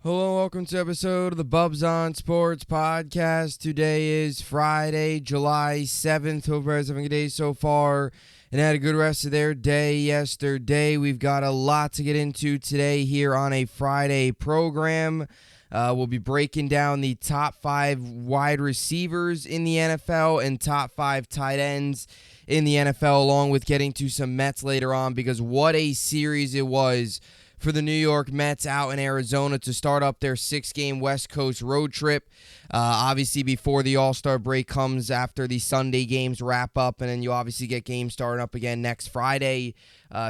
Hello, welcome to episode of the Bubbs on Sports podcast. Today is Friday, July 7th. Hope everybody's having a good day so far and had a good rest of their day yesterday. We've got a lot to get into today here on a Friday program. We'll be breaking down the top 5 wide receivers in the NFL and top 5 tight ends in the NFL, along with getting to some Mets later on, because what a series it was for the New York Mets out in Arizona to start up their 6-game West Coast road trip. Obviously, before the All-Star break comes after the Sunday games wrap up, and then you obviously get games starting up again next Friday,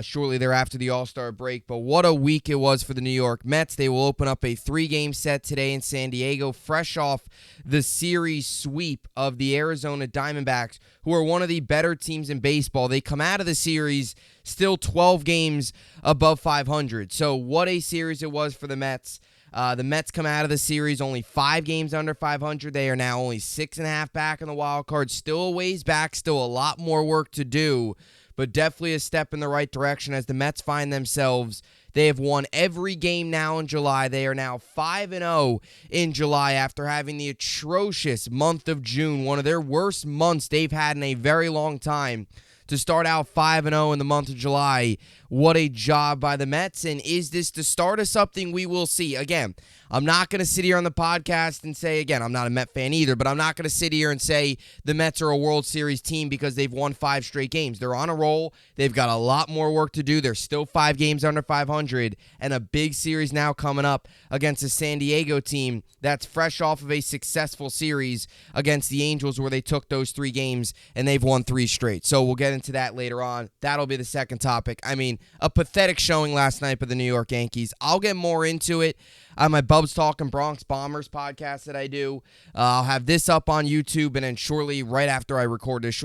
shortly thereafter the All-Star break. But what a week it was for the New York Mets. They will open up a 3-game set today in San Diego, fresh off the series sweep of the Arizona Diamondbacks, who are one of the better teams in baseball. They come out of the series still 12 games above 500. So what a series it was for the Mets. The Mets come out of the series only 5 games under 500. They are now only 6.5 back in the wild card. Still a ways back, still a lot more work to do, but definitely a step in the right direction as the Mets find themselves. They have won every game now in July. They are now 5-0 in July after having the atrocious month of June, one of their worst months they've had in a very long time. To start out 5-0 in the month of July, what a job by the Mets. And is this the start of something we will see? Again, I'm not going to sit here on the podcast and say, again, I'm not a Met fan either, but I'm not going to sit here and say the Mets are a World Series team because they've won 5 straight games. They're on a roll. They've got a lot more work to do. They're still 5 games under 500, and a big series now coming up against a San Diego team that's fresh off of a successful series against the Angels where they took those 3 games and they've won 3 straight. So we'll get into that later on. That'll be the second topic. I mean, a pathetic showing last night by the New York Yankees. I'll get more into it on my Bubbs Talking Bronx Bombers podcast that I do. I'll have this up on YouTube, and then shortly after I record this,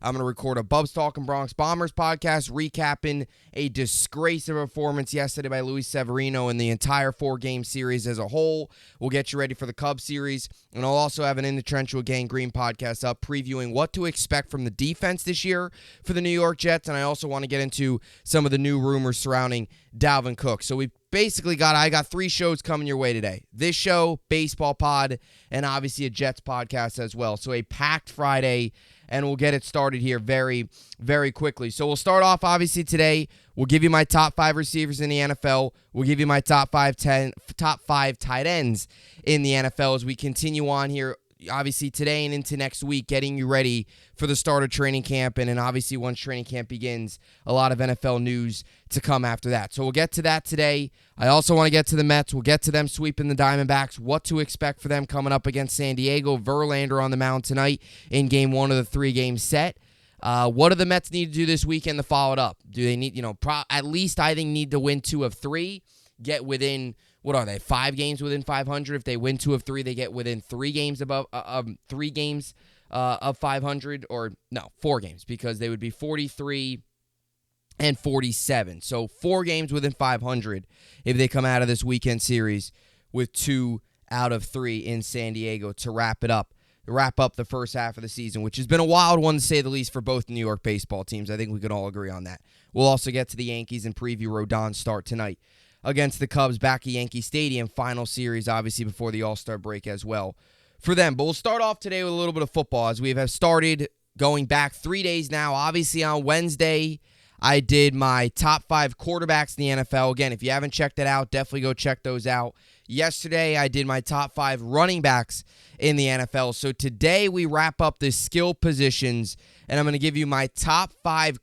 I'm going to record a Bubbs Talking Bronx Bombers podcast recapping a disgrace of a performance yesterday by Luis Severino in the entire 4-game series as a whole. We'll get you ready for the Cubs series, and I'll also have an In the Trench with Gang Green podcast up previewing what to expect from the defense this year for the New York Jets, and I also want to get into some of the new rumors surrounding Dalvin Cook. So we basically I got 3 shows coming your way today. This show, baseball pod, and obviously a Jets podcast as well. So a packed Friday, and we'll get it started here very, very quickly. So we'll start off obviously today. We'll give you my top 5 receivers in the NFL. We'll give you my top 5 tight ends in the NFL as we continue on here, obviously today and into next week, getting you ready for the start of training camp. And then obviously once training camp begins, a lot of NFL news to come after that. So we'll get to that today. I also want to get to the Mets. We'll get to them sweeping the Diamondbacks, what to expect for them coming up against San Diego. Verlander on the mound tonight in game 1 of the 3-game set. What do the Mets need to do this weekend to follow it up? Do they need, at least I think need to win 2 of 3, get within, what are they, 5 games within 500? If they win 2 of 3, they get within 3 games above 3 games of 500, or no, 4 games, because they would be 43 and 47. So 4 games within 500 if they come out of this weekend series with 2 out of 3 in San Diego to wrap up the first half of the season, which has been a wild one to say the least for both New York baseball teams. I think we can all agree on that. We'll also get to the Yankees and preview Rodon's start tonight against the Cubs back at Yankee Stadium. Final series, obviously, before the All-Star break as well for them. But we'll start off today with a little bit of football as we have started going back 3 days now. Obviously, on Wednesday, I did my top 5 quarterbacks in the NFL. Again, if you haven't checked it out, definitely go check those out. Yesterday, I did my top 5 running backs in the NFL. So today, we wrap up the skill positions, and I'm going to give you my top 5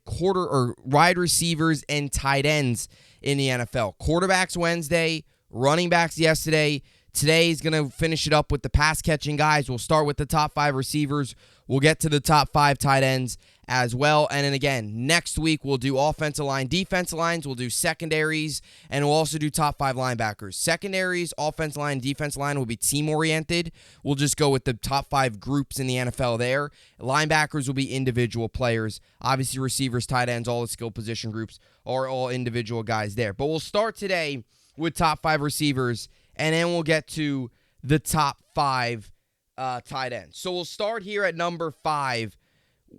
wide receivers and tight ends in the NFL. Quarterbacks Wednesday, running backs yesterday. Today is going to finish it up with the pass-catching guys. We'll start with the top 5 receivers. We'll get to the top 5 tight ends as well. And then again, next week we'll do offensive line, defensive lines. We'll do secondaries, and we'll also do top 5 linebackers. Secondaries, offensive line, defensive line will be team-oriented. We'll just go with the top 5 groups in the NFL there. Linebackers will be individual players. Obviously, receivers, tight ends, all the skill position groups are all individual guys there. But we'll start today with top 5 receivers, and then we'll get to the top 5 tight ends. So we'll start here at number 5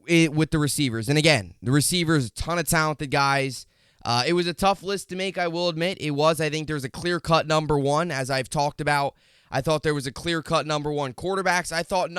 with the receivers. And again, the receivers, a ton of talented guys. It was a tough list to make, I will admit. It was. I think there's a clear-cut number one, as I've talked about. I thought there was a clear-cut number one. Quarterbacks, I thought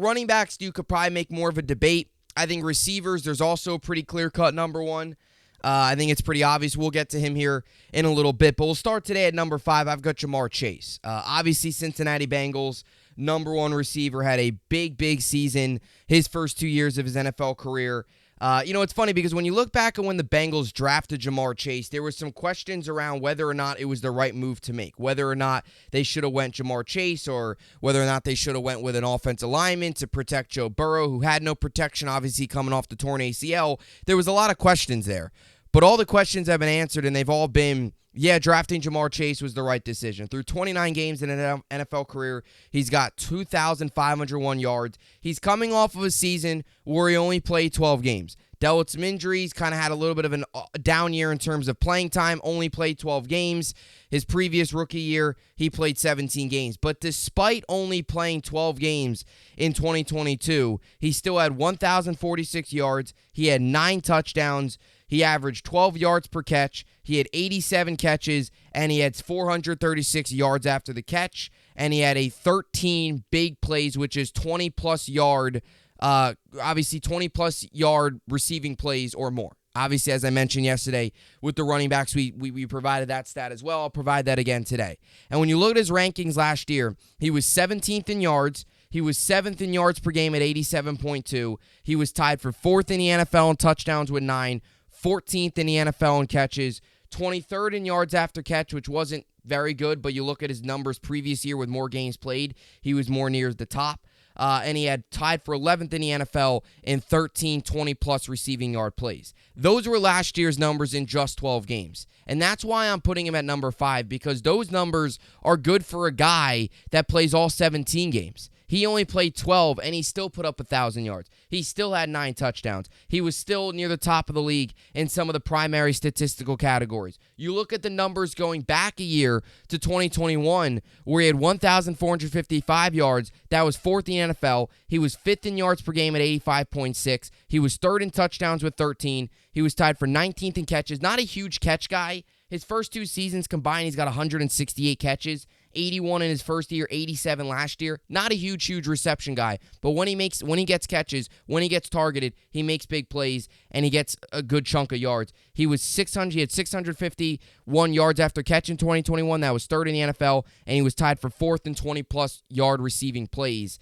running backs, you could probably make more of a debate. I think receivers, there's also a pretty clear-cut number one. I think it's pretty obvious. We'll get to him here in a little bit. But we'll start today at number 5. I've got Jamar Chase. Obviously, Cincinnati Bengals, number one receiver, had a big season his first 2 years of his NFL career. It's funny because when you look back at when the Bengals drafted Jamar Chase, there were some questions around whether or not it was the right move to make, whether or not they should have went Jamar Chase or whether or not they should have went with an offensive lineman to protect Joe Burrow, who had no protection, obviously coming off the torn ACL. There was a lot of questions there, but all the questions have been answered, and they've all been, drafting Jamar Chase was the right decision. Through 29 games in an NFL career, he's got 2,501 yards. He's coming off of a season where he only played 12 games. Dealt with some injuries, kind of had a little bit of a down year in terms of playing time, only played 12 games. His previous rookie year, he played 17 games. But despite only playing 12 games in 2022, he still had 1,046 yards. He had 9 touchdowns. He averaged 12 yards per catch. He had 87 catches, and he had 436 yards after the catch. And he had a 13 big plays, which is 20-plus yard, 20-plus yard receiving plays or more. Obviously, as I mentioned yesterday, with the running backs, we provided that stat as well. I'll provide that again today. And when you look at his rankings last year, he was 17th in yards. He was 7th in yards per game at 87.2. He was tied for 4th in the NFL in touchdowns with 9. 14th in the NFL in catches, 23rd in yards after catch, which wasn't very good, but you look at his numbers previous year with more games played, he was more near the top. And he had tied for 11th in the NFL in 13 20-plus receiving yard plays. Those were last year's numbers in just 12 games. And that's why I'm putting him at number 5, because those numbers are good for a guy that plays all 17 games. He only played 12, and he still put up 1,000 yards. He still had 9 touchdowns. He was still near the top of the league in some of the primary statistical categories. You look at the numbers going back a year to 2021, where he had 1,455 yards. That was 4th in the NFL. He was 5th in yards per game at 85.6. He was 3rd in touchdowns with 13. He was tied for 19th in catches. Not a huge catch guy. His first 2 seasons combined, he's got 168 catches. 81 in his first year, 87 last year. Not a huge reception guy, but when he gets catches, when he gets targeted, he makes big plays and he gets a good chunk of yards. He had 651 yards after catch in 2021. That was 3rd in the NFL, and he was tied for 4th in 20-plus yard receiving plays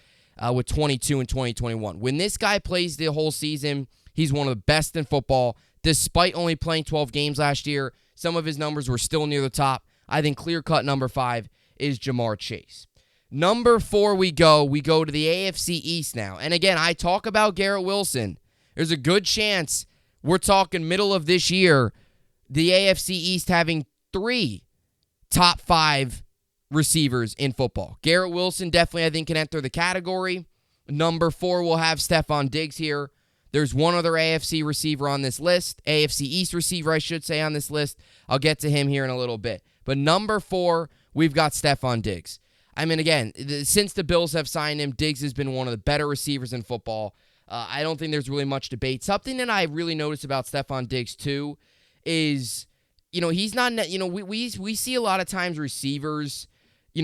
with 22 in 2021. When this guy plays the whole season, he's one of the best in football. Despite only playing 12 games last year, some of his numbers were still near the top. I think clear-cut number 5 is Jamar Chase. Number 4 we go to the AFC East now. And again, I talk about Garrett Wilson. There's a good chance we're talking middle of this year, the AFC East having 3 top 5 receivers in football. Garrett Wilson definitely, I think, can enter the category. Number 4 will have Stephon Diggs here. There's one other AFC receiver on this list, AFC East receiver, I should say, on this list. I'll get to him here in a little bit. But number 4, we've got Stephon Diggs. I mean, again, since the Bills have signed him, Diggs has been one of the better receivers in football. I don't think there's really much debate. Something that I really noticed about Stephon Diggs, too, is, he's not, we see a lot of times receivers,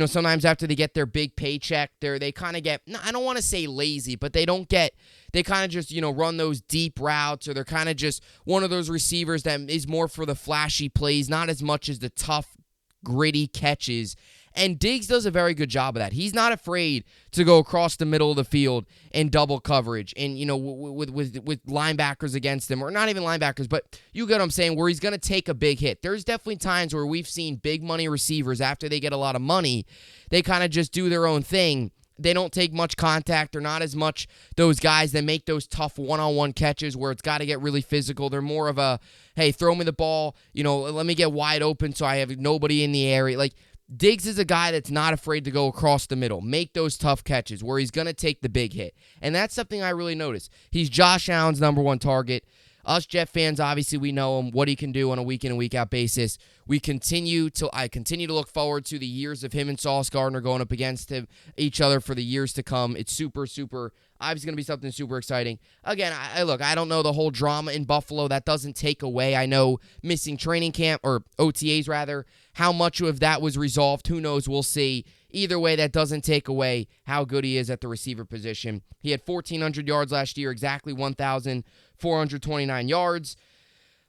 sometimes after they get their big paycheck, they kind of get, I don't want to say lazy, but they kind of just, run those deep routes, or they're kind of just one of those receivers that is more for the flashy plays, not as much as the tough, gritty catches. And Diggs does a very good job of that. He's not afraid to go across the middle of the field in double coverage and, with linebackers against him, or not even linebackers, but you get what I'm saying, where he's going to take a big hit. There's definitely times where we've seen big money receivers, after they get a lot of money, they kind of just do their own thing. They don't take much contact. They're not as much those guys that make those tough one-on-one catches where it's got to get really physical. They're more of a, hey, throw me the ball, let me get wide open so I have nobody in the area. Like, Diggs is a guy that's not afraid to go across the middle, make those tough catches where he's going to take the big hit. And that's something I really noticed. He's Josh Allen's number 1 target. Us Jet fans, obviously, we know him, what he can do on a week in and week out basis. I continue to look forward to the years of him and Sauce Gardner going up against each other for the years to come. It's super, super, obviously going to be something super exciting. Again, I don't know the whole drama in Buffalo. That doesn't take away, I know, missing training camp, or OTAs rather, how much of that was resolved. Who knows? We'll see. Either way, that doesn't take away how good he is at the receiver position. He had 1,400 yards last year, exactly 1,429 yards.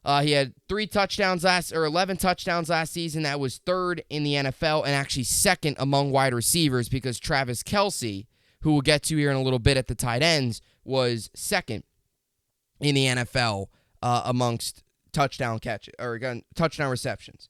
He had 11 touchdowns last season. That was third in the NFL and actually second among wide receivers, because Travis Kelce, who we'll get to here in a little bit at the tight ends, was second in the NFL amongst touchdown receptions.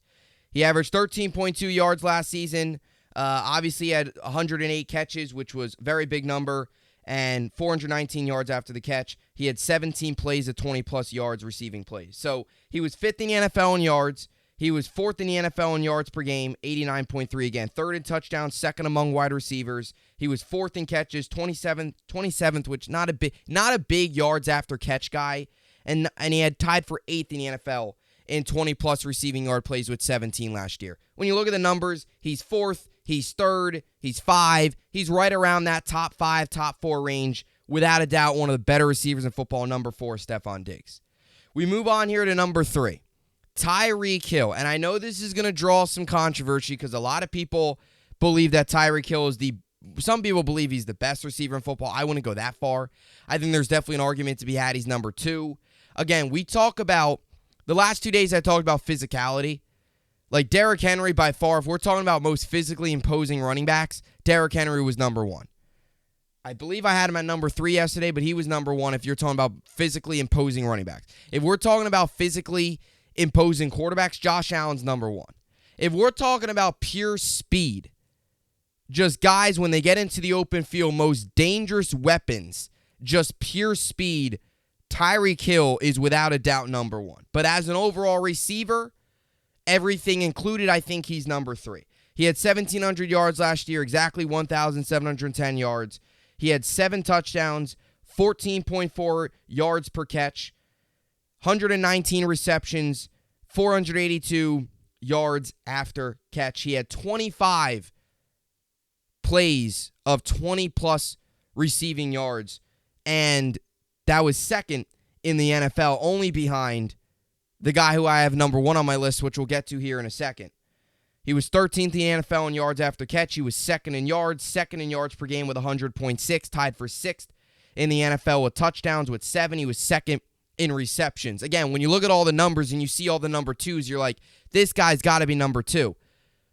He averaged 13.2 yards last season. Obviously, he had 108 catches, which was a very big number, and 419 yards after the catch. He had 17 plays of 20-plus yards receiving plays. So he was fifth in the NFL in yards. He was fourth in the NFL in yards per game, 89.3 again. Third in touchdowns, second among wide receivers. He was fourth in catches, 27th, which not a big yards after catch guy. And he had tied for eighth in the NFL in 20-plus receiving yard plays with 17 last year. When you look at the numbers, he's fourth, he's third, he's five. He's right around that top five, top four range. Without a doubt, one of the better receivers in football, number 4, Stephon Diggs. We move on here to number 3, Tyreek Hill. And I know this is going to draw some controversy because a lot of people believe that Tyreek Hill is some people believe he's the best receiver in football. I wouldn't go that far. I think there's definitely an argument to be had. He's number 2. Again, we talk about, the last 2 days I talked about physicality. Like Derrick Henry, by far, if we're talking about most physically imposing running backs, Derrick Henry was number 1. I believe I had him at number 3 yesterday, but he was number 1 if you're talking about physically imposing running backs. If we're talking about physically imposing quarterbacks, Josh Allen's number 1. If we're talking about pure speed, just guys, when they get into the open field, most dangerous weapons, just pure speed, Tyreek Hill is without a doubt number 1. But as an overall receiver, everything included, I think he's number 3. He had 1,700 yards last year, exactly 1,710 yards. He had 7 touchdowns, 14.4 yards per catch, 119 receptions, 482 yards after catch. He had 25 plays of 20-plus receiving yards, and that was second in the NFL, only behind the guy who I have number 1 on my list, which we'll get to here in a second. He was 13th in the NFL in yards after catch. He was second in yards per game with 100.6, tied for 6th in the NFL with touchdowns with 7. He was second in receptions. Again, when you look at all the numbers and you see all the number 2s, you're like, this guy's got to be number 2.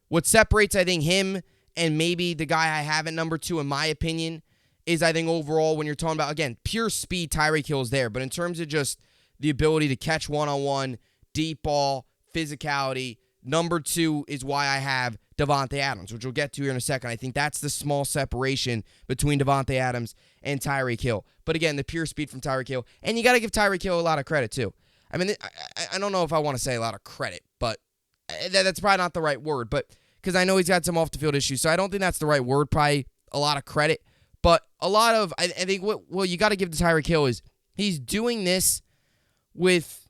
What separates, I think, him and maybe the guy I have at number 2, in my opinion, is I think overall when you're talking about, again, pure speed, Tyreek Hill is there. But in terms of just the ability to catch one-on-one, deep ball, physicality, number 2 is why I have Davante Adams, which we'll get to here in a second. I think that's the small separation between Davante Adams and Tyreek Hill. But again, the pure speed from Tyreek Hill. And you got to give Tyreek Hill a lot of credit, too. I mean, I don't know if I want to say a lot of credit, but that's probably not the right word. But because I know he's got some off-the-field issues, so I don't think that's the right word, probably a lot of credit. But a lot of, I think what you got to give to Tyreek Hill is he's doing this with,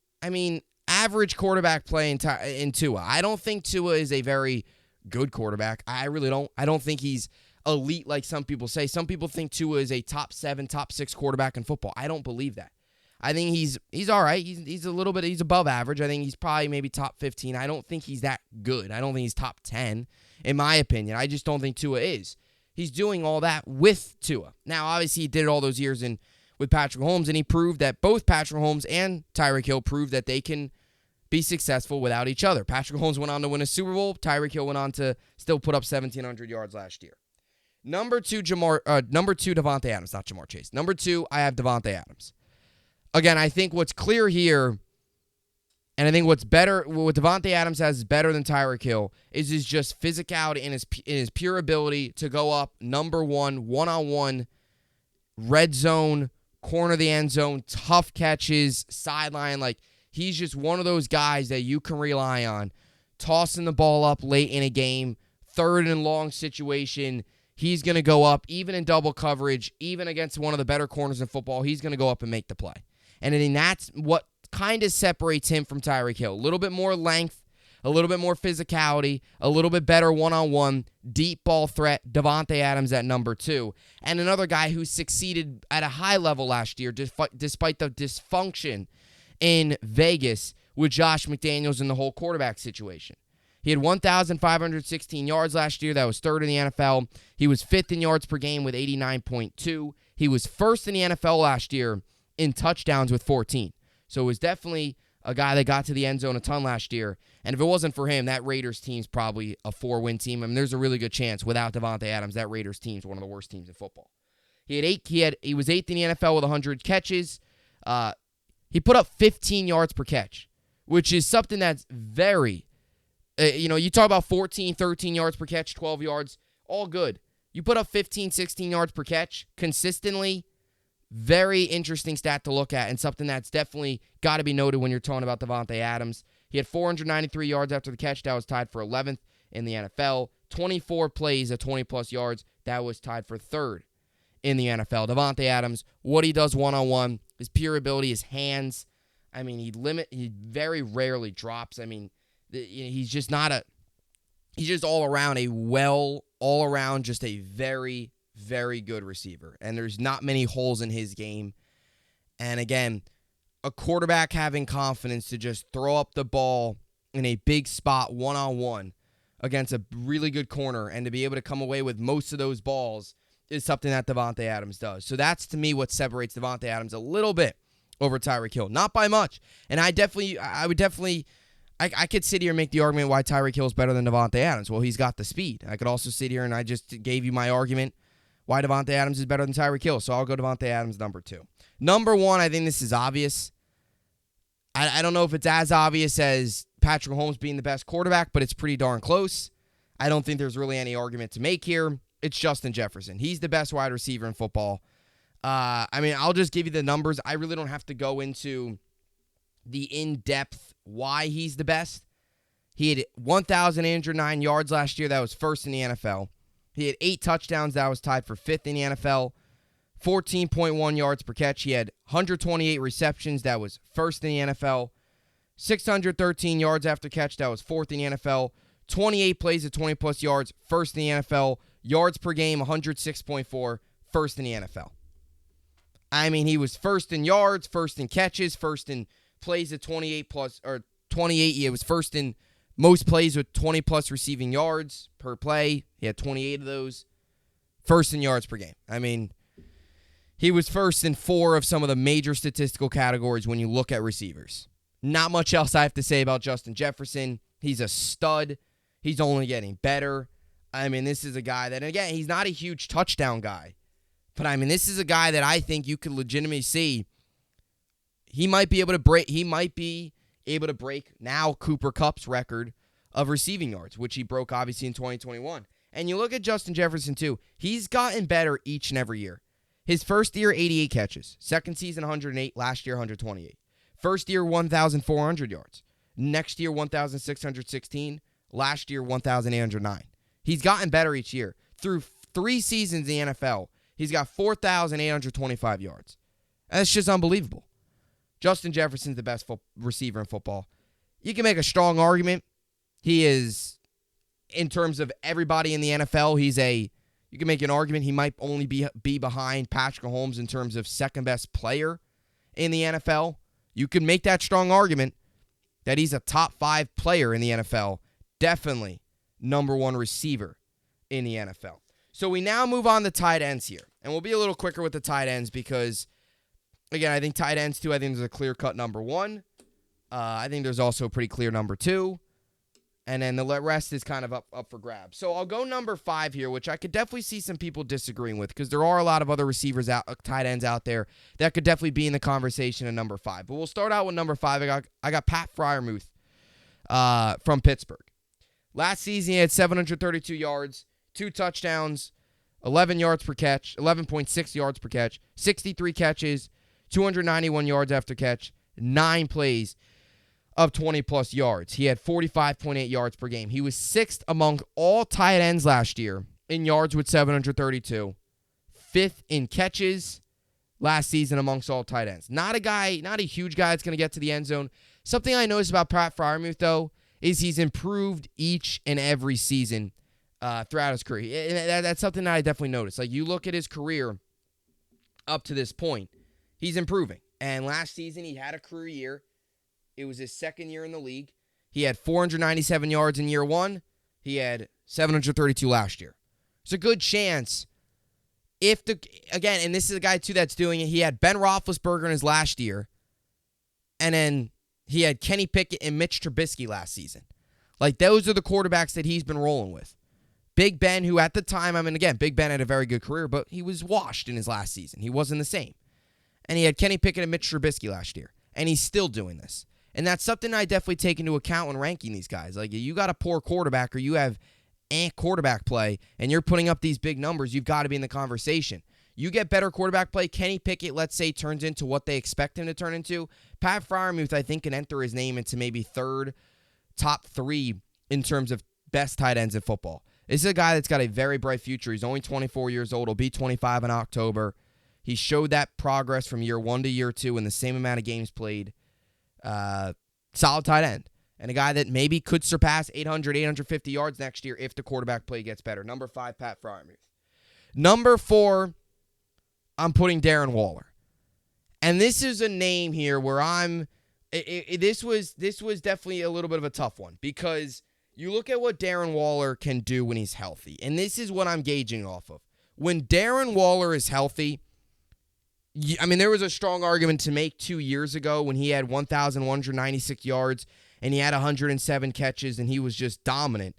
average quarterback play in Tua. I don't think Tua is a very good quarterback. I really don't. I don't think he's elite like some people say. Some people think Tua is a top 7, top 6 quarterback in football. I don't believe that. I think he's all right. He's a little bit, he's above average. I think he's probably maybe top 15. I don't think he's that good. I don't think he's top 10, in my opinion. I just don't think Tua is. He's doing all that with Tua. Now, obviously, he did it all those years with Patrick Mahomes, and he proved that both Patrick Mahomes and Tyreek Hill proved that they can be successful without each other. Patrick Mahomes went on to win a Super Bowl. Tyreek Hill went on to still put up 1,700 yards last year. Number 2, Davante Adams, not Jamar Chase. Number 2, I have Davante Adams. Again, I think what's clear here, and I think what's better, what Davante Adams has is better than Tyreek Hill, is his just physicality and his pure ability to go up number 1, one-on-one, red zone, corner of the end zone, tough catches, sideline. Like, he's just one of those guys that you can rely on. Tossing the ball up late in a game, 3rd and long situation, he's going to go up, even in double coverage, even against one of the better corners in football, he's going to go up and make the play. And I think that's what kind of separates him from Tyreek Hill. A little bit more length, a little bit more physicality, a little bit better one-on-one, deep ball threat, Davante Adams at number 2. And another guy who succeeded at a high level last year despite the dysfunction in Vegas with Josh McDaniels and the whole quarterback situation. He had 1,516 yards last year. That was 3rd in the NFL. He was 5th in yards per game with 89.2. He was 1st in the NFL last year in touchdowns with 14. So it was definitely a guy that got to the end zone a ton last year. And if it wasn't for him, that Raiders team's probably a 4-win team. I mean, there's a really good chance without Davante Adams, that Raiders team's one of the worst teams in football. He was 8th in the NFL with 100 catches. He put up 15 yards per catch, which is something that's very... you talk about 14, 13 yards per catch, 12 yards, all good. You put up 15, 16 yards per catch consistently, very interesting stat to look at and something that's definitely got to be noted when you're talking about Davante Adams. He had 493 yards after the catch. That was tied for 11th in the NFL. 24 plays at 20-plus yards. That was tied for 3rd in the NFL. Davante Adams, what he does one-on-one, his pure ability, his hands. I mean, he very rarely drops. I mean, he's just all around just a very, very good receiver. And there's not many holes in his game. And again, a quarterback having confidence to just throw up the ball in a big spot one-on-one against a really good corner and to be able to come away with most of those balls is something that Davante Adams does. So that's, to me, what separates Davante Adams a little bit over Tyreek Hill. Not by much. And I could sit here and make the argument why Tyreek Hill is better than Davante Adams. Well, he's got the speed. I could also sit here and I just gave you my argument why Davante Adams is better than Tyreek Hill. So I'll go Davante Adams number 2. Number 1, I think this is obvious. I don't know if it's as obvious as Patrick Mahomes being the best quarterback, but it's pretty darn close. I don't think there's really any argument to make here. It's Justin Jefferson. He's the best wide receiver in football. I'll just give you the numbers. I really don't have to go into the in-depth why he's the best. He had 1,809 yards last year. That was 1st in the NFL. He had 8 touchdowns. That was tied for 5th in the NFL. 14.1 yards per catch. He had 128 receptions. That was 1st in the NFL. 613 yards after catch. That was 4th in the NFL. 28 plays at 20-plus yards. 1st in the NFL. Yards per game, 106.4. 1st in the NFL. I mean, he was 1st in yards, 1st in catches, 1st in plays at 28-plus, or 28. He was 1st in most plays with 20-plus receiving yards per play. He had 28 of those. 1st in yards per game. I mean, he was 1st in 4 of some of the major statistical categories when you look at receivers. Not much else I have to say about Justin Jefferson. He's a stud. He's only getting better. I mean, this is a guy that, again, he's not a huge touchdown guy. But, I mean, this is a guy that I think you could legitimately see. He might be able to break now Cooper Kupp's record of receiving yards, which he broke, obviously, in 2021. And you look at Justin Jefferson, too. He's gotten better each and every year. His first year, 88 catches. Second season, 108. Last year, 128. First year, 1,400 yards. Next year, 1,616. Last year, 1,809. He's gotten better each year. Through 3 seasons in the NFL, he's got 4,825 yards. That's just unbelievable. Justin Jefferson's the best receiver in football. You can make a strong argument. He is, in terms of everybody in the NFL, you can make an argument he might only be behind Patrick Mahomes in terms of second best player in the NFL. You can make that strong argument that he's a top 5 player in the NFL. Definitely number 1 receiver in the NFL. So we now move on to tight ends here. And we'll be a little quicker with the tight ends because, again, I think tight ends, too, I think there's a clear-cut number 1. I think there's also a pretty clear number 2. And then the rest is kind of up for grabs. So I'll go number 5 here, which I could definitely see some people disagreeing with because there are a lot of other tight ends out there that could definitely be in the conversation at number 5. But we'll start out with number 5. I got Pat Freiermuth from Pittsburgh. Last season, he had 732 yards, 2 touchdowns, 11 yards per catch, 11.6 yards per catch, 63 catches, 291 yards after catch, 9 plays of 20-plus yards. He had 45.8 yards per game. He was 6th among all tight ends last year in yards with 732, 5th in catches, last season amongst all tight ends. Not a huge guy that's going to get to the end zone. Something I noticed about Pat Freiermuth, though, is he's improved each and every season throughout his career. That's something that I definitely noticed. Like, you look at his career up to this point, he's improving. And last season, he had a career year. It was his second year in the league. He had 497 yards in year one. He had 732 last year. It's a good chance and this is a guy, too, that's doing it. He had Ben Roethlisberger in his last year. And then he had Kenny Pickett and Mitch Trubisky last season. Like, those are the quarterbacks that he's been rolling with. Big Ben, who at the time, Big Ben had a very good career, but he was washed in his last season. He wasn't the same. And he had Kenny Pickett and Mitch Trubisky last year. And he's still doing this. And that's something I definitely take into account when ranking these guys. Like, you got a poor quarterback or you have quarterback play and you're putting up these big numbers, you've got to be in the conversation. You get better quarterback play, Kenny Pickett, let's say, turns into what they expect him to turn into. Pat Freiermuth, I think, can enter his name into maybe third, top three in terms of best tight ends in football. This is a guy that's got a very bright future. He's only 24 years old. He'll be 25 in October. He showed that progress from year one to year two in the same amount of games played. Solid tight end. And a guy that maybe could surpass 800, 850 yards next year if the quarterback play gets better. Number 5, Pat Freiermuth. Number 4, I'm putting Darren Waller. And this is a name here where this was definitely a little bit of a tough one because you look at what Darren Waller can do when he's healthy. And this is what I'm gauging off of. When Darren Waller is healthy, there was a strong argument to make 2 years ago when he had 1,196 yards and he had 107 catches and he was just dominant.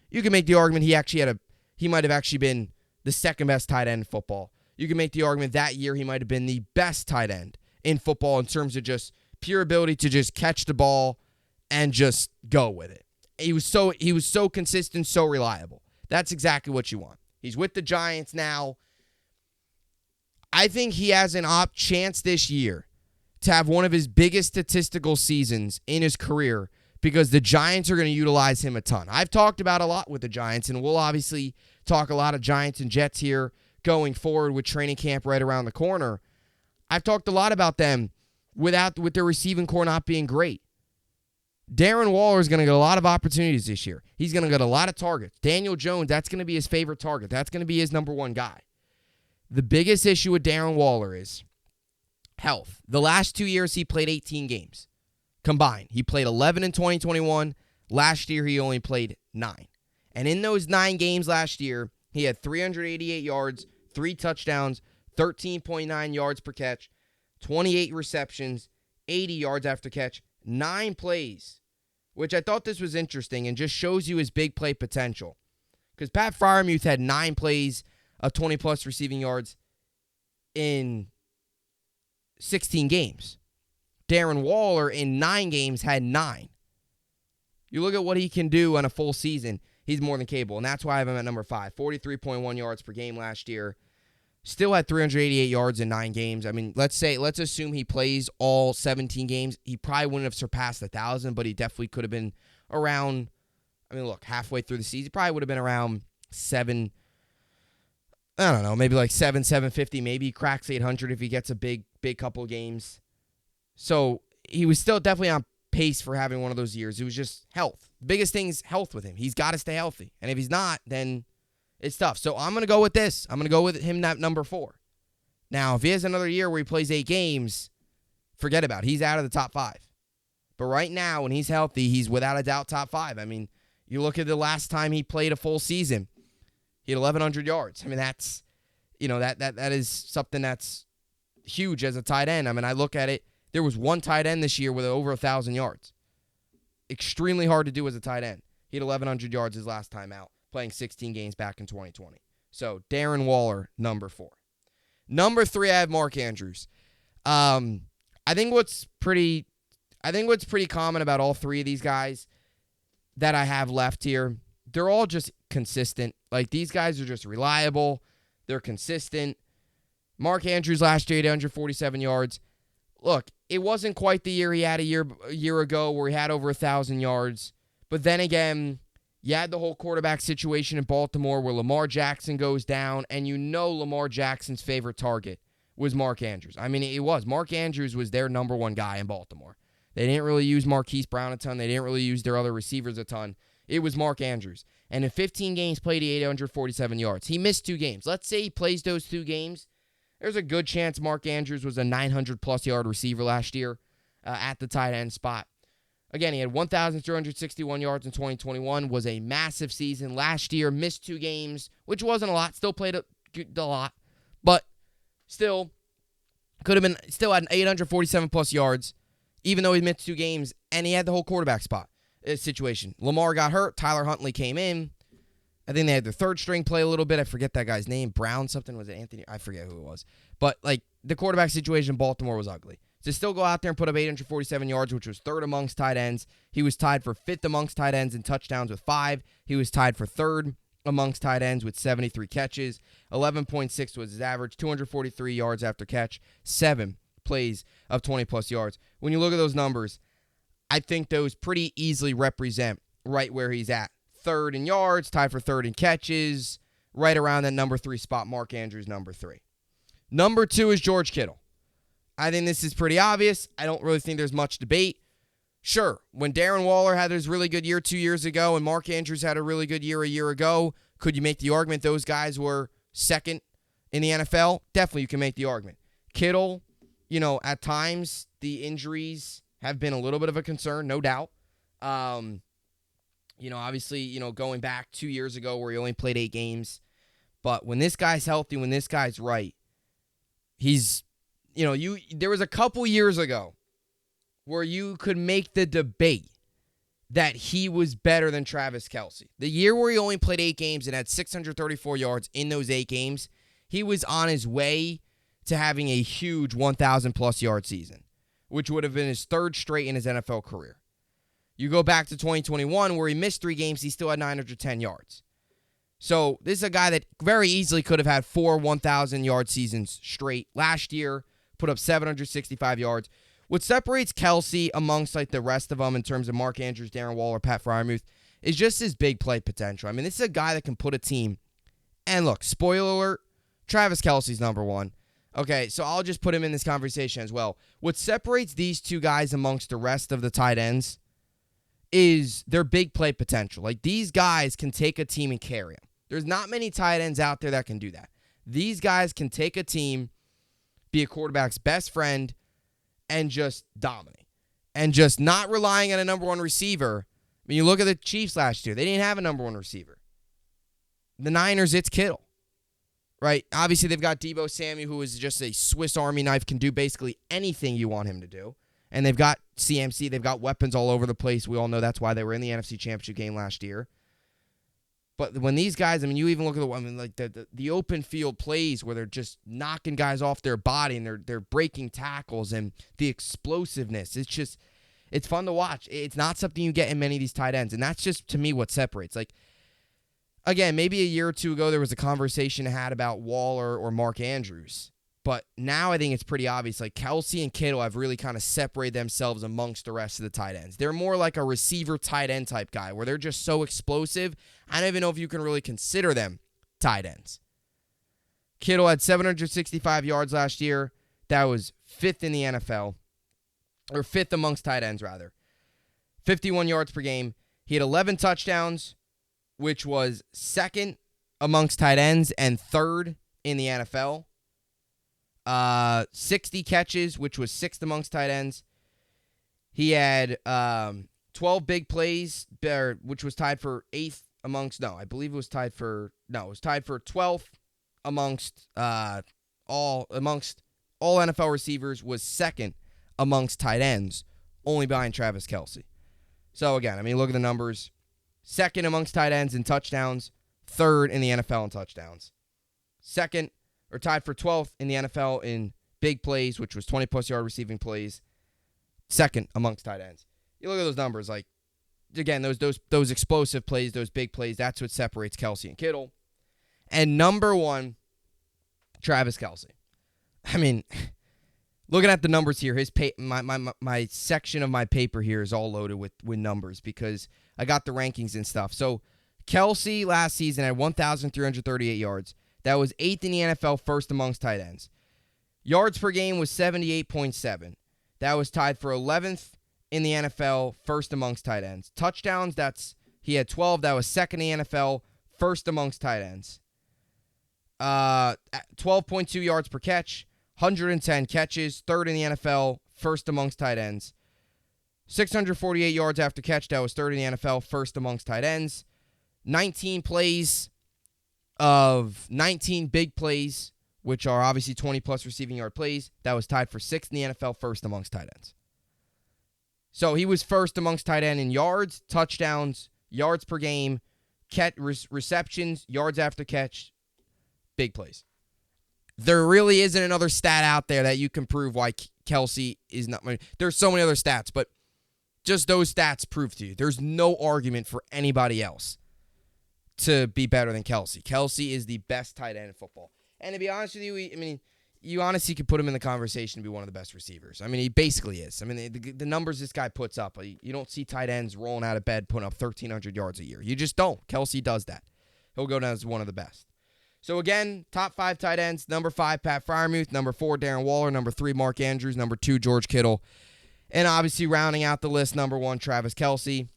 You can make the argument he might have actually been the second best tight end in football. You can make the argument that year he might have been the best tight end in football in terms of just pure ability to just catch the ball and just go with it. He was so consistent, so reliable. That's exactly what you want. He's with the Giants now. I think he has an chance this year to have one of his biggest statistical seasons in his career because the Giants are going to utilize him a ton. I've talked about a lot with the Giants, and we'll obviously talk a lot of Giants and Jets here going forward with training camp right around the corner. I've talked a lot about them with their receiving core not being great. Darren Waller is going to get a lot of opportunities this year. He's going to get a lot of targets. Daniel Jones, that's going to be his favorite target. That's going to be his number one guy. The biggest issue with Darren Waller is health. The last 2 years, he played 18 games combined. He played 11 in 2021. Last year, he only played 9. And in those 9 games last year, he had 388 yards, 3 touchdowns, 13.9 yards per catch, 28 receptions, 80 yards after catch, 9 plays, which I thought this was interesting and just shows you his big play potential. Because Pat Freiermuth had 9 plays of 20-plus receiving yards in 16 games. Darren Waller in 9 games had 9. You look at what he can do on a full season, he's more than capable, and that's why I have him at number 5. 43.1 yards per game last year. Still had 388 yards in 9 games. Let's assume he plays all 17 games. He probably wouldn't have surpassed 1,000, but he definitely could have been around, halfway through the season. He probably would have been around 7, I don't know, maybe like 750. Maybe he cracks 800 if he gets a big couple games. So he was still definitely on pace for having one of those years. It was just health. Biggest thing is health with him. He's got to stay healthy. And if he's not, then it's tough. So I'm going to go with this. I'm going to go with him at number 4. Now, if he has another year where he plays 8 games, forget about it. He's out of the top 5. But right now, when he's healthy, he's without a doubt top 5. You look at the last time he played a full season, he had 1,100 yards. That's, that is something that's huge as a tight end. I look at it. There was one tight end this year with over 1,000 yards. Extremely hard to do as a tight end. He had 1,100 yards his last time out, playing 16 games back in 2020. So, Darren Waller, number 4. Number 3, I have Mark Andrews. I think what's pretty common about all 3 of these guys that I have left here, they're all just consistent. Like, these guys are just reliable. They're consistent. Mark Andrews last year had 147 yards. Look, it wasn't quite the year he had a year ago where he had over 1,000 yards. But then again, you had the whole quarterback situation in Baltimore where Lamar Jackson goes down, and Lamar Jackson's favorite target was Mark Andrews. I mean, it was. Mark Andrews was their number one guy in Baltimore. They didn't really use Marquise Brown a ton. They didn't really use their other receivers a ton. It was Mark Andrews. And in 15 games, played 847 yards. He missed 2 games. Let's say he plays those 2 games. There's a good chance Mark Andrews was a 900-plus yard receiver last year at the tight end spot. Again, he had 1,361 yards in 2021, was a massive season. Last year, missed 2 games, which wasn't a lot. Still played a lot. But still, could have been, still had 847-plus yards, even though he missed 2 games, and he had the whole quarterback spot situation. Lamar got hurt. Tyler Huntley came in. I think they had their third string play a little bit. I forget that guy's name. Brown something. Was it Anthony? I forget who it was. But, like, the quarterback situation in Baltimore was ugly. To still go out there and put up 847 yards, which was 3rd amongst tight ends. He was tied for 5th amongst tight ends in touchdowns with 5. He was tied for 3rd amongst tight ends with 73 catches. 11.6 was his average. 243 yards after catch. 7 plays of 20-plus yards. When you look at those numbers, I think those pretty easily represent right where he's at. 3rd in yards, tied for 3rd in catches, right around that number 3 spot, Mark Andrews, number 3. Number 2 is George Kittle. I think this is pretty obvious. I don't really think there's much debate. Sure, when Darren Waller had his really good year 2 years ago and Mark Andrews had a really good year a year ago, could you make the argument those guys were second in the NFL? Definitely you can make the argument. Kittle, at times the injuries have been a little bit of a concern, no doubt. Obviously, going back 2 years ago where he only played 8 games. But when this guy's healthy, when this guy's right, he's, there was a couple years ago where you could make the debate that he was better than Travis Kelce. The year where he only played 8 games and had 634 yards in those 8 games, he was on his way to having a huge 1,000-plus yard season, which would have been his 3rd straight in his NFL career. You go back to 2021 where he missed 3 games, he still had 910 yards. So this is a guy that very easily could have had 4 1,000-yard seasons straight. Last year, put up 765 yards. What separates Kelce amongst the rest of them in terms of Mark Andrews, Darren Waller, Pat Freiermuth is just his big play potential. I mean, this is a guy that can put a team. And look, spoiler alert, Travis Kelce's number 1. Okay, so I'll just put him in this conversation as well. What separates these 2 guys amongst the rest of the tight ends is their big play potential. These guys can take a team and carry them. There's not many tight ends out there that can do that. These guys can take a team, be a quarterback's best friend, and just dominate. And just not relying on a number 1 receiver. When you look at the Chiefs last year, they didn't have a number 1 receiver. The Niners, it's Kittle. Right? Obviously, they've got Deebo Samuel, who is just a Swiss Army knife, can do basically anything you want him to do. And they've got CMC. They've got weapons all over the place. We all know that's why they were in the NFC Championship game last year. But when these guys, you even look at the open field plays where they're just knocking guys off their body and they're breaking tackles and the explosiveness. It's fun to watch. It's not something you get in many of these tight ends. And that's just, to me, what separates. Again, maybe a year or 2 ago, there was a conversation had about Waller or Mark Andrews. But now I think it's pretty obvious. Kelce and Kittle have really kind of separated themselves amongst the rest of the tight ends. They're more like a receiver tight end type guy where they're just so explosive. I don't even know if you can really consider them tight ends. Kittle had 765 yards last year. That was 5th in the NFL. Or 5th amongst tight ends, rather. 51 yards per game. He had 11 touchdowns, which was 2nd amongst tight ends and 3rd in the NFL. 60 catches, which was 6th amongst tight ends. He had 12 big plays, which was tied for 8th amongst, I believe it was tied for 12th amongst all NFL receivers, was 2nd amongst tight ends, only behind Travis Kelce. So again, look at the numbers. 2nd amongst tight ends in touchdowns, 3rd in the NFL in touchdowns. 2nd, or tied for 12th in the NFL in big plays, which was 20-plus yard receiving plays. 2nd amongst tight ends. You look at those numbers, again, those explosive plays, those big plays, that's what separates Kelce and Kittle. And number 1, Travis Kelce. Looking at the numbers here, my section of my paper here is all loaded with numbers because I got the rankings and stuff. So Kelce last season had 1,338 yards. That was 8th in the NFL, 1st amongst tight ends. Yards per game was 78.7. That was tied for 11th in the NFL, first amongst tight ends. Touchdowns, he had 12. That was second in the NFL, first amongst tight ends. 12.2 yards per catch, 110 catches, third in the NFL, first amongst tight ends. 648 yards after catch, that was third in the NFL, first amongst tight ends. 19 plays of 19 big plays, which are obviously 20-plus receiving yard plays. That was tied for sixth in the NFL, first amongst tight ends. So he was first amongst tight end in yards, touchdowns, yards per game, receptions, yards after catch, big plays. There really isn't another stat out there that you can prove why Kelce is not. There's so many other stats, but just those stats prove to you. There's no argument for anybody else to be better than Kelce. Kelce is the best tight end in football. And to be honest with you, you honestly could put him in the conversation to be one of the best receivers. He basically is. The numbers this guy puts up, you don't see tight ends rolling out of bed putting up 1,300 yards a year. You just don't. Kelce does that. He'll go down as one of the best. So again, top 5 tight ends. Number 5, Pat Freiermuth. Number 4, Darren Waller. Number 3, Mark Andrews. Number 2, George Kittle. And obviously rounding out the list, number 1, Travis Kelce.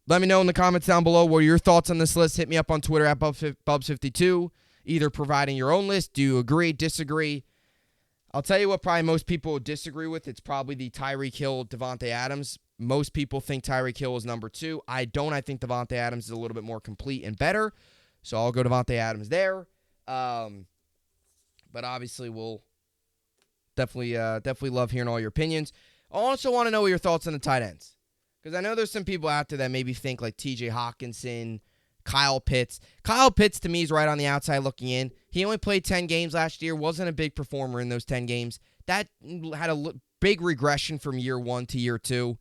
Let me know in the comments down below what are your thoughts on this list. Hit me up on Twitter at Bubbs52. Either providing your own list. Do you agree, disagree? I'll tell you what probably most people would disagree with. It's probably the Tyreek Hill, Devontae Adams. Most people think Tyreek Hill is number 2. I don't. I think Devontae Adams is a little bit more complete and better. So I'll go Devontae Adams there. But obviously we'll definitely love hearing all your opinions. I also want to know your thoughts on the tight ends. Because I know there's some people out there that maybe think like TJ Hawkinson, Kyle Pitts. Kyle Pitts, to me, is right on the outside looking in. He only played 10 games last year, wasn't a big performer in those 10 games. That had a big regression from year 1 to year 2.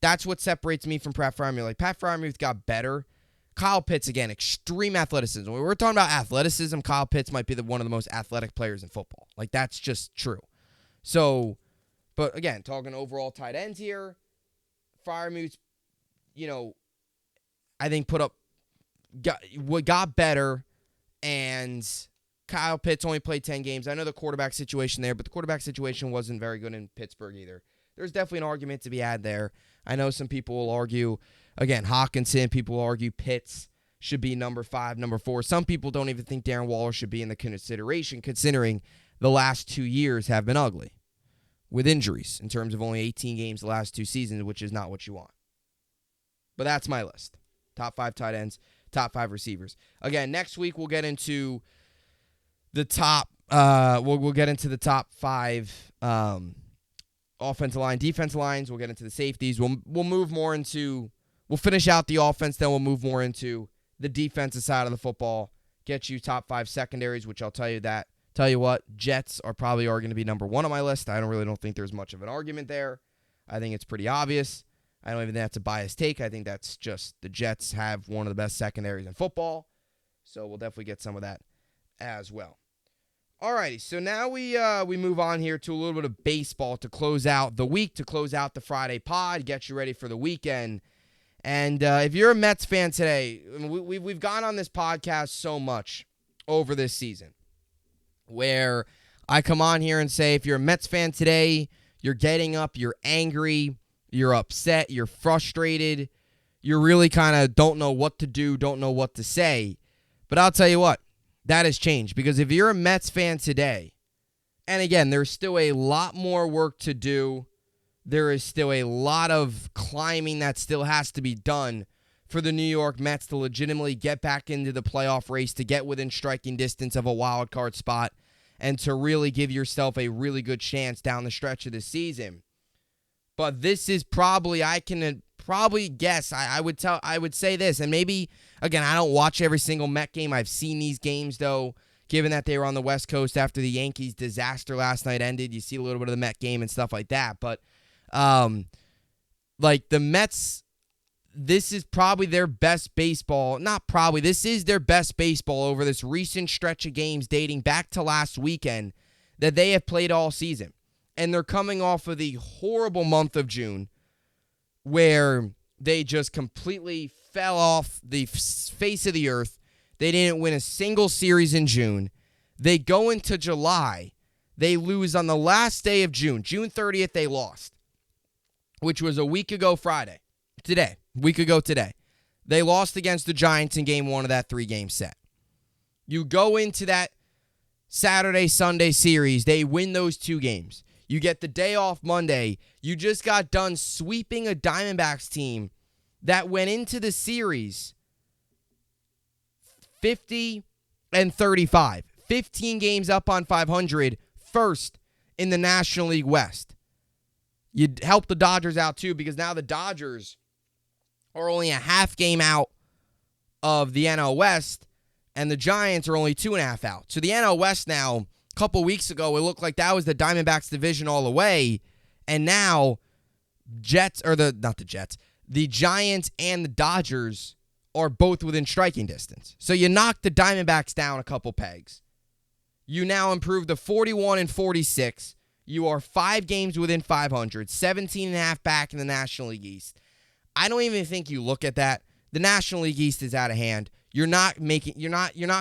That's what separates me from Pat Freiermuth. Like, Pat Freiermuth got better. Kyle Pitts, again, extreme athleticism. When we're talking about athleticism, Kyle Pitts might be one of the most athletic players in football. Like, that's just true. So, but again, talking overall tight ends here, Freiermuth, I think got better, and Kyle Pitts only played 10 games. I know the quarterback situation there, but the quarterback situation wasn't very good in Pittsburgh either. There's definitely an argument to be had there. I know some people will argue, again, Hawkinson, people will argue Pitts should be number 5, number 4. Some people don't even think Darren Waller should be in the consideration, considering the last 2 years have been ugly with injuries in terms of only 18 games the last 2 seasons, which is not what you want. But that's my list. Top 5 tight ends, top 5 receivers. Again, next week we'll get into the top we'll get into the top 5 offensive line, defensive lines. We'll get into the safeties. We'll move more into, we'll finish out the offense, then we'll move more into the defensive side of the football. Get you top 5 secondaries, which I'll tell you what, Jets are going to be number 1 on my list. I don't think there's much of an argument there. I think it's pretty obvious. I don't even think that's a biased take. I think that's just the Jets have one of the best secondaries in football. So we'll definitely get some of that as well. Alrighty, so now we move on here to a little bit of baseball to close out the week, to close out the Friday pod, get you ready for the weekend. And if you're a Mets fan today, we've gone on this podcast so much over this season where I come on here and say, if you're a Mets fan today, you're getting up, you're angry, you're upset, you're frustrated, you really kind of don't know what to do, don't know what to say. But I'll tell you what, that has changed, because if you're a Mets fan today, and again, there's still a lot more work to do, there is still a lot of climbing that still has to be done for the New York Mets to legitimately get back into the playoff race, to get within striking distance of a wild card spot, and to really give yourself a really good chance down the stretch of the season. But this is probably, I can probably guess, I would say this, and maybe, again, I don't watch every single Met game. I've seen these games, though, given that they were on the West Coast after the Yankees disaster last night ended. You see a little bit of the Met game and stuff like that. But, like, the Mets, this is probably their best baseball. Not probably. This is their best baseball over this recent stretch of games dating back to last weekend that they have played all season. And they're coming off of the horrible month of June where they just completely fell off the face of the earth. They didn't win a single series in June. They go into July. They lose on the last day of June. June 30th, they lost, which was a week ago Friday. Week ago today. They lost against the Giants in game 1 of that 3-game set. You go into that Saturday-Sunday series. They win those 2 games. You get the day off Monday. You just got done sweeping a Diamondbacks team that went into the series 50-35. 15 games up on 500, first in the National League West. You help the Dodgers out too, because now the Dodgers are only a half game out of the NL West, and the Giants are only 2.5 out. So the NL West now, a couple weeks ago, it looked like that was the Diamondbacks division all the way, and now the Giants and the Dodgers are both within striking distance. So you knock the Diamondbacks down a couple pegs. You now improve to 41-46. You are 5 games within 500, 17.5 back in the National League East. I don't even think you look at that. The National League East is out of hand. You're not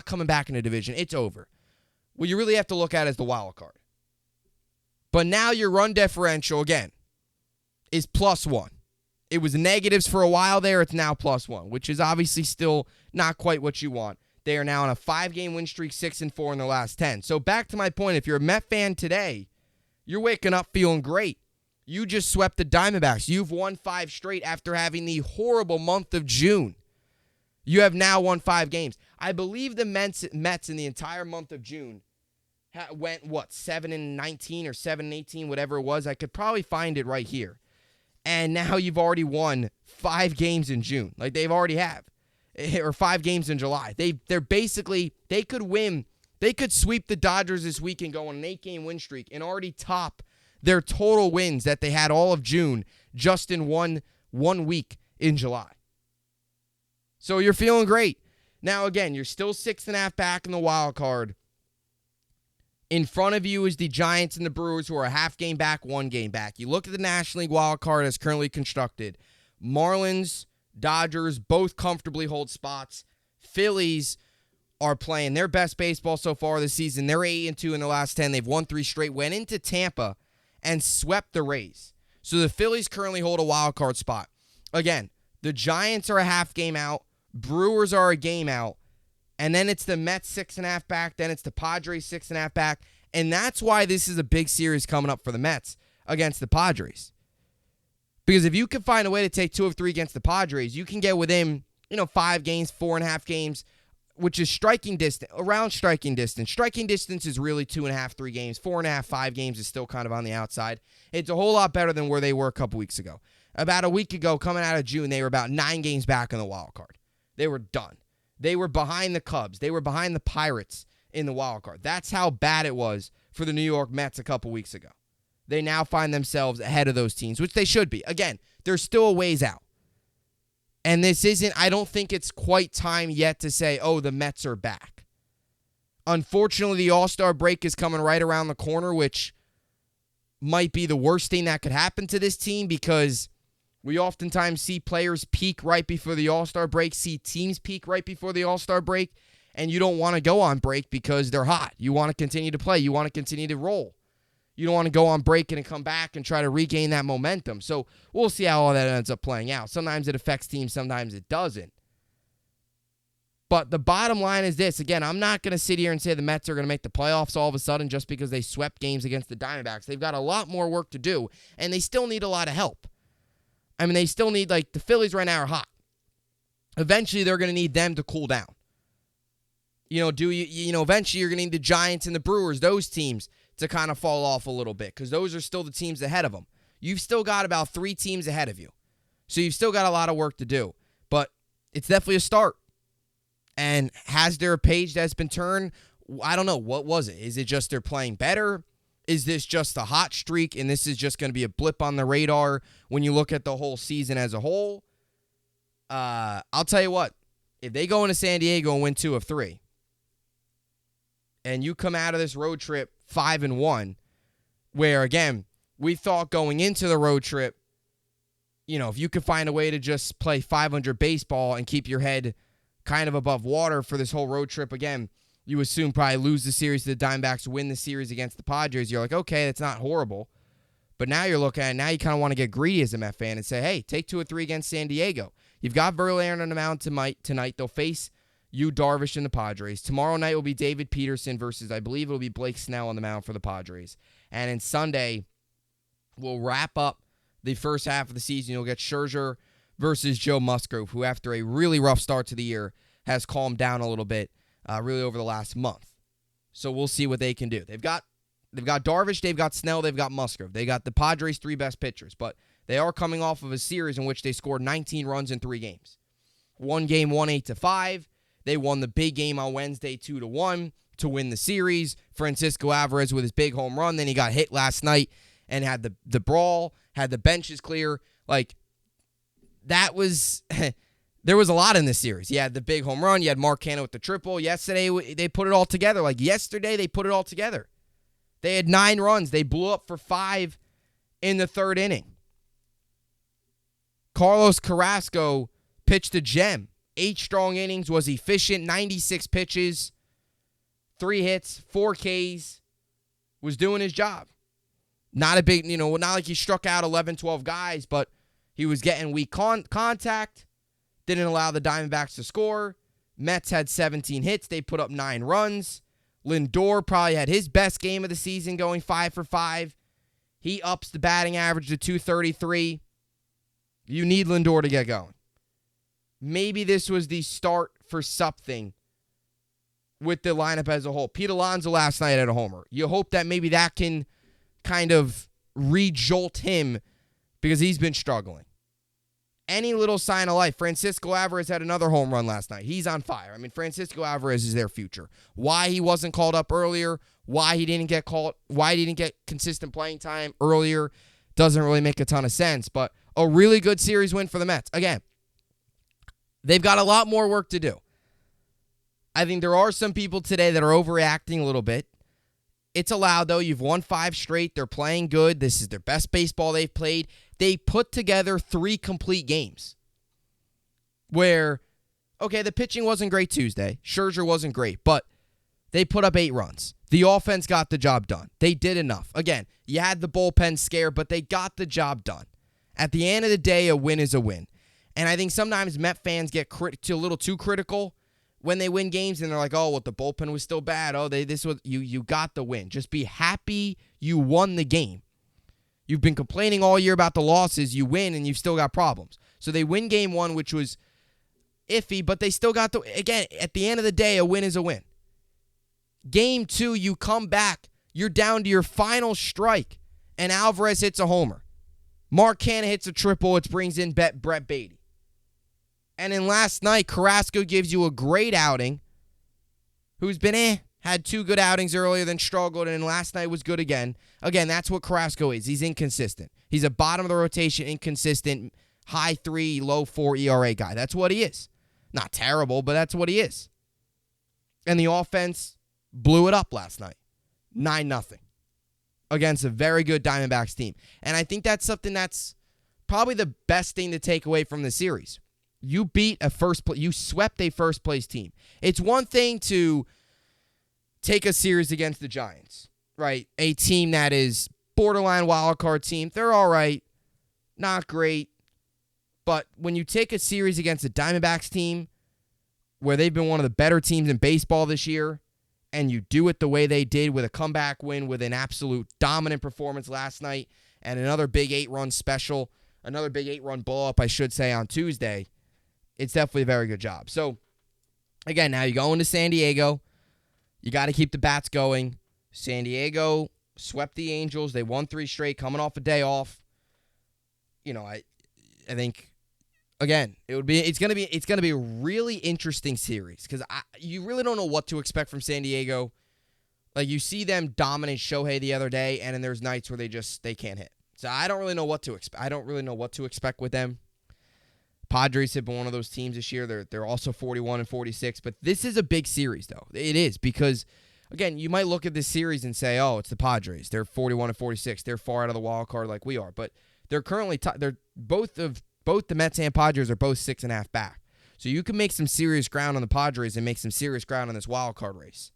coming back in the division. It's over. What you really have to look at is the wild card. But now your run differential, again, is +1. It was negatives for a while there. It's now +1, which is obviously still not quite what you want. They are now on a 5-game win streak, 6-4 in the last 10. So back to my point, if you're a Met fan today, you're waking up feeling great. You just swept the Diamondbacks. You've won 5 straight after having the horrible month of June. You have now won 5 games. I believe the Mets in the entire month of June went, 7-19 or 7-18, whatever it was. I could probably find it right here. And now you've already won 5 games in June. Like they've already have. Or 5 games in July. They could win. They could sweep the Dodgers this week and go on an 8-game win streak and already top their total wins that they had all of June just in one week in July. So you're feeling great. Now, again, you're still 6.5 back in the wild card. In front of you is the Giants and the Brewers, who are a half game back, 1 game back. You look at the National League wild card as currently constructed. Marlins, Dodgers both comfortably hold spots. Phillies are playing their best baseball so far this season. They're 8-2 in the last 10. They've won 3 straight. Went into Tampa and swept the Rays. So the Phillies currently hold a wild card spot. Again, the Giants are a half game out. Brewers are a game out. And then it's the Mets 6.5 back. Then it's the Padres 6.5 back. And that's why this is a big series coming up for the Mets against the Padres. Because if you can find a way to take 2 of 3 against the Padres, you can get within, 5 games, 4.5 games, which is striking distance, around striking distance. Striking distance is really 2.5, 3 games. 4.5, 5 games is still kind of on the outside. It's a whole lot better than where they were a couple weeks ago. About a week ago, coming out of June, they were about 9 games back in the wild card. They were done. They were behind the Cubs. They were behind the Pirates in the wild card. That's how bad it was for the New York Mets a couple weeks ago. They now find themselves ahead of those teams, which they should be. Again, they're still a ways out. And I don't think it's quite time yet to say, oh, the Mets are back. Unfortunately, the All-Star break is coming right around the corner, which might be the worst thing that could happen to this team, because we oftentimes see players peak right before the All-Star break, see teams peak right before the All-Star break, and you don't want to go on break because they're hot. You want to continue to play. You want to continue to roll. You don't want to go on break and come back and try to regain that momentum. So we'll see how all that ends up playing out. Sometimes it affects teams, sometimes it doesn't. But the bottom line is this. Again, I'm not going to sit here and say the Mets are going to make the playoffs all of a sudden just because they swept games against the Diamondbacks. They've got a lot more work to do, and they still need a lot of help. I mean, they still need, the Phillies right now are hot. Eventually, they're going to need them to cool down. Eventually you're going to need the Giants and the Brewers, those teams, to kind of fall off a little bit, because those are still the teams ahead of them. You've still got about 3 teams ahead of you. So you've still got a lot of work to do. But it's definitely a start. And has there a page that's been turned? I don't know. What was it? Is it just they're playing better? Is this just a hot streak, and this is just going to be a blip on the radar when you look at the whole season as a whole? I'll tell you what. If they go into San Diego and win 2 of 3, and you come out of this road trip 5-1, where, again, we thought going into the road trip, if you could find a way to just play 500 baseball and keep your head kind of above water for this whole road trip, again, you assume probably lose the series to the Diamondbacks, win the series against the Padres. You're like, okay, that's not horrible. But now you're looking at it, now you kind of want to get greedy as a Met fan and say, hey, take 2 or 3 against San Diego. You've got Verlander on the mound tonight. They'll face you, Darvish, and the Padres. Tomorrow night will be David Peterson versus, I believe it will be Blake Snell on the mound for the Padres. And then Sunday, we'll wrap up the first half of the season. You'll get Scherzer versus Joe Musgrove, who after a really rough start to the year has calmed down a little bit really over the last month. So we'll see what they can do. They've got Darvish, they've got Snell, they've got Musgrove. They got the Padres' 3 best pitchers, but they are coming off of a series in which they scored 19 runs in 3 games. One game won 8-5. They won the big game on Wednesday 2-1 to win the series. Francisco Alvarez with his big home run. Then he got hit last night and had the brawl, had the benches clear. Like, that was there was a lot in this series. You had the big home run. You had Mark Canha with the triple. Yesterday, they put it all together. They put it all together. They had 9 runs. They blew up for 5 in the 3rd inning. Carlos Carrasco pitched a gem. 8 strong innings, was efficient, 96 pitches, 3 hits, 4 Ks, was doing his job. Not a big, not like he struck out 11, 12 guys, but he was getting weak contact, didn't allow the Diamondbacks to score. Mets had 17 hits. They put up 9 runs. Lindor probably had his best game of the season, going 5 for 5. He ups the batting average to 233. You need Lindor to get going. Maybe this was the start for something with the lineup as a whole. Pete Alonso last night had a homer. You hope that maybe that can kind of re-jolt him because he's been struggling. Any little sign of life. Francisco Alvarez had another home run last night. He's on fire. I mean, Francisco Alvarez is their future. Why he wasn't called up earlier, why he didn't get consistent playing time earlier, doesn't really make a ton of sense. But a really good series win for the Mets. Again, they've got a lot more work to do. I think there are some people today that are overreacting a little bit. It's allowed, though. You've won 5 straight. They're playing good. This is their best baseball they've played. They put together 3 complete games where, okay, the pitching wasn't great Tuesday. Scherzer wasn't great, but they put up 8 runs. The offense got the job done. They did enough. Again, you had the bullpen scare, but they got the job done. At the end of the day, a win is a win. And I think sometimes Met fans get a little too critical when they win games, and they're like, oh, well, the bullpen was still bad. Oh, you got the win. Just be happy you won the game. You've been complaining all year about the losses. You win, and you've still got problems. So they win game 1, which was iffy, but they still got again, at the end of the day, a win is a win. Game 2, you come back. You're down to your final strike, and Alvarez hits a homer. Mark Canha hits a triple, which brings in Brett Beatty. And then last night, Carrasco gives you a great outing, who's been had 2 good outings earlier, then struggled, and then last night was good again. Again, that's what Carrasco is. He's inconsistent. He's a bottom of the rotation, inconsistent, high 3, low 4 ERA guy. That's what he is. Not terrible, but that's what he is. And the offense blew it up last night. 9-0 against a very good Diamondbacks team. And I think that's something that's probably the best thing to take away from the series. You you swept a first-place team. It's one thing to take a series against the Giants, right? A team that is borderline wildcard team. They're all right. Not great. But when you take a series against a Diamondbacks team where they've been one of the better teams in baseball this year, and you do it the way they did with a comeback win with an absolute dominant performance last night and another big 8-run special, another big 8-run blow-up, I should say, on Tuesday, it's definitely a very good job. So, again, now you're going to San Diego. You got to keep the bats going. San Diego swept the Angels. They won 3 straight, coming off a day off. I think, again, it's gonna be a really interesting series because you really don't know what to expect from San Diego. Like, you see them dominate Shohei the other day, and then there's nights where they can't hit. So I don't really know what to expect. I don't really know what to expect with them. Padres have been one of those teams this year. They're also 41-46, but this is a big series, though. It is because, again, you might look at this series and say, "Oh, it's the Padres. They're 41-46. They're far out of the wild card like we are." But they're currently they're both the Mets and Padres are both 6.5 back. So you can make some serious ground on the Padres and make some serious ground on this wild card race.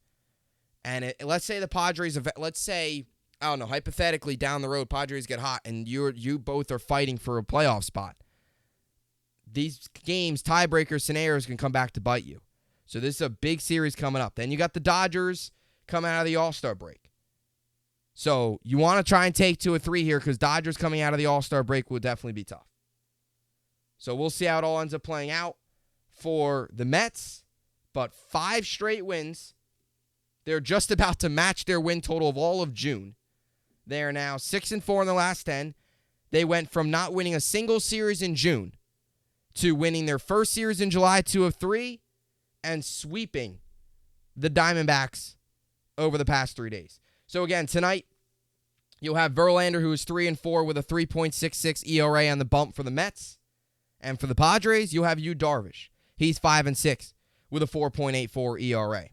And let's say the Padres, I don't know, hypothetically down the road, Padres get hot and you both are fighting for a playoff spot. These games, tiebreaker scenarios can come back to bite you. So this is a big series coming up. Then you got the Dodgers coming out of the All-Star break. So you want to try and take 2 or 3 here because Dodgers coming out of the All-Star break will definitely be tough. So we'll see how it all ends up playing out for the Mets. But 5 straight wins. They're just about to match their win total of all of June. They are now 6-4 in the last 10. They went from not winning a single series in June to winning their first series in July, 2 of 3, and sweeping the Diamondbacks over the past 3 days. So again, tonight, you'll have Verlander, who is 3-4 with a 3.66 ERA on the bump for the Mets. And for the Padres, you'll have Yu Darvish. He's 5-6 with a 4.84 ERA.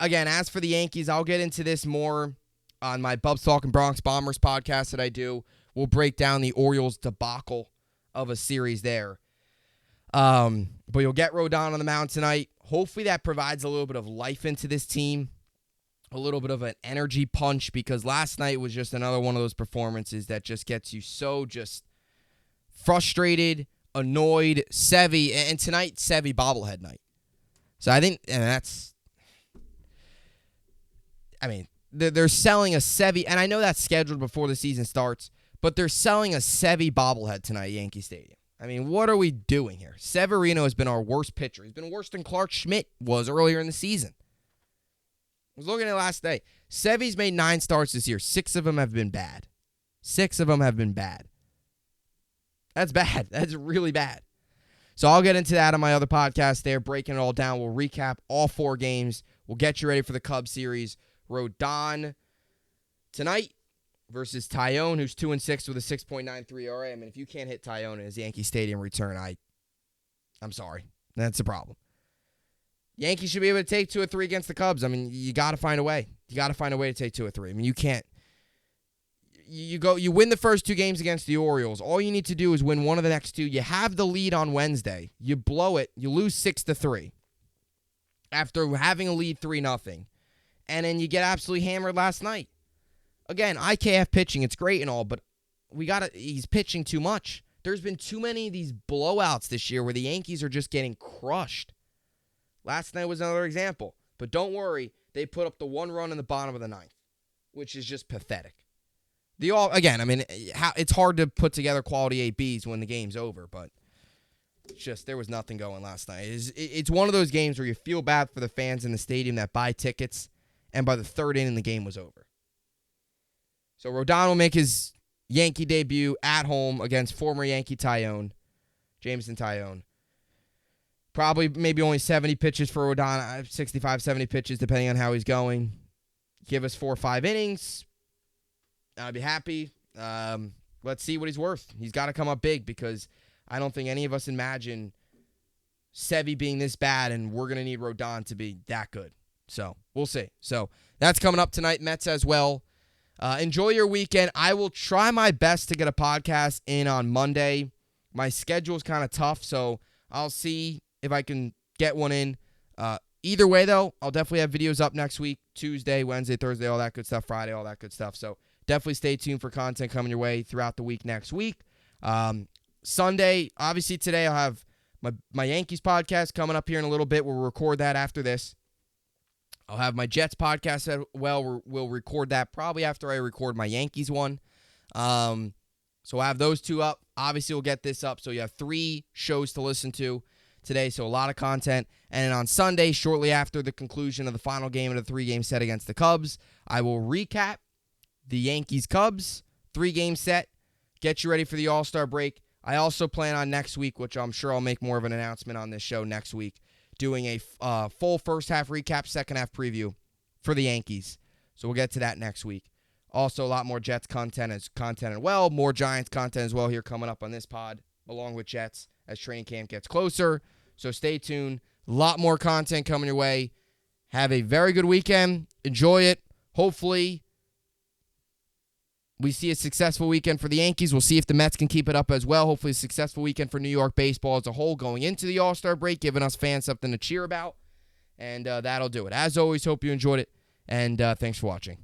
Again, as for the Yankees, I'll get into this more on my Bubbs Talking Bronx Bombers podcast that I do. We'll break down the Orioles debacle of a series there. But you'll get Rodon on the mound tonight. Hopefully that provides a little bit of life into this team, a little bit of an energy punch, because last night was just another one of those performances that just gets you so just frustrated, annoyed, Sevy, and tonight, Sevy bobblehead night. So I think, and they're selling a Sevy, and I know that's scheduled before the season starts, but they're selling a Sevy bobblehead tonight at Yankee Stadium. I mean, what are we doing here? Severino has been our worst pitcher. He's been worse than Clark Schmidt was earlier in the season. I was looking at it last day. Sevy's made 9 starts this year. 6 of them have been bad. 6 of them have been bad. That's bad. That's really bad. So I'll get into that on my other podcast there, breaking it all down. We'll recap all 4 games. We'll get you ready for the Cubs series. Rodon tonight versus Tyone, who's 2-6 with a 6.93 ERA. I mean, if you can't hit Tyone in his Yankee Stadium return, I'm sorry. That's a problem. Yankees should be able to take 2 or 3 against the Cubs. I mean, you got to find a way. You got to find a way to take 2 or 3. I mean, you can't. You win the first 2 games against the Orioles. All you need to do is win one of the next 2. You have the lead on Wednesday. You blow it. You lose 6-3 after having a lead 3-0. And then you get absolutely hammered last night. Again, IKF pitching, it's great and all, but he's pitching too much. There's been too many of these blowouts this year where the Yankees are just getting crushed. Last night was another example. But don't worry, they put up the 1 run in the bottom of the 9th, which is just pathetic. It's hard to put together quality ABs when the game's over, but there was nothing going last night. It's one of those games where you feel bad for the fans in the stadium that buy tickets, and by the 3rd inning, the game was over. So Rodon will make his Yankee debut at home against former Yankee Jameson Tyone. Probably maybe only 70 pitches for Rodon, 65, 70 pitches, depending on how he's going. Give us 4 or 5 innings. I'd be happy. Let's see what he's worth. He's got to come up big because I don't think any of us imagine Sevy being this bad, and we're going to need Rodon to be that good. So we'll see. So that's coming up tonight. Mets as well. Enjoy your weekend. I will try my best to get a podcast in on Monday. My schedule is kind of tough, so I'll see if I can get one in. Either way, though, I'll definitely have videos up next week, Tuesday, Wednesday, Thursday, all that good stuff, Friday, all that good stuff. So definitely stay tuned for content coming your way throughout the week next week. Sunday, obviously today I'll have my Yankees podcast coming up here in a little bit. We'll record that after this. I'll have my Jets podcast as well. We'll record that probably after I record my Yankees one. So I'll have those 2 up. Obviously, we'll get this up. So you have 3 shows to listen to today. So a lot of content. And then on Sunday, shortly after the conclusion of the final game of the 3-game set against the Cubs, I will recap the Yankees-Cubs 3-game set, get you ready for the All-Star break. I also plan on next week, which I'm sure I'll make more of an announcement on this show next week, doing a full first-half recap, second-half preview for the Yankees. So we'll get to that next week. Also, a lot more Jets content as well, more Giants content as well here coming up on this pod, along with Jets as training camp gets closer. So stay tuned. A lot more content coming your way. Have a very good weekend. Enjoy it. Hopefully, we see a successful weekend for the Yankees. We'll see if the Mets can keep it up as well. Hopefully a successful weekend for New York baseball as a whole going into the All-Star break, giving us fans something to cheer about. And that'll do it. As always, hope you enjoyed it, and thanks for watching.